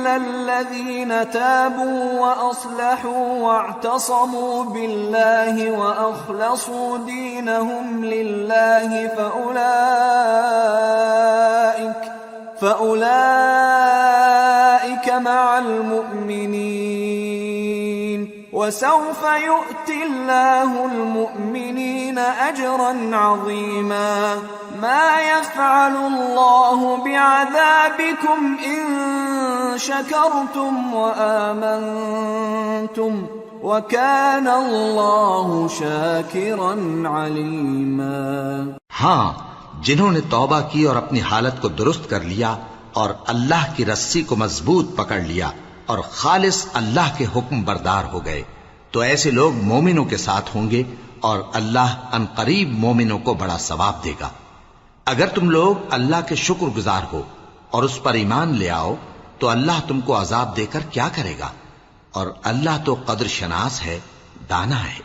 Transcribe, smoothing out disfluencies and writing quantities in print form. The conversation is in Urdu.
إلا الذين تابوا وأصلحوا واعتصموا بالله وأخلصوا دينهم لله فأولئك مع المؤمنين وسوف يؤتي الله المؤمنين أجرا عظيما ما يفعل الله بعذابكم إن شكرتم وآمنتم وكان الله شاكرا عليما۔ ہاں، جنہوں نے توبہ کی اور اپنی حالت کو درست کر لیا اور اللہ کی رسی کو مضبوط پکڑ لیا اور خالص اللہ کے حکم بردار ہو گئے، تو ایسے لوگ مومنوں کے ساتھ ہوں گے اور اللہ عنقریب مومنوں کو بڑا ثواب دے گا۔ اگر تم لوگ اللہ کے شکر گزار ہو اور اس پر ایمان لے آؤ تو اللہ تم کو عذاب دے کر کیا کرے گا، اور اللہ تو قدر شناس ہے، دانا ہے۔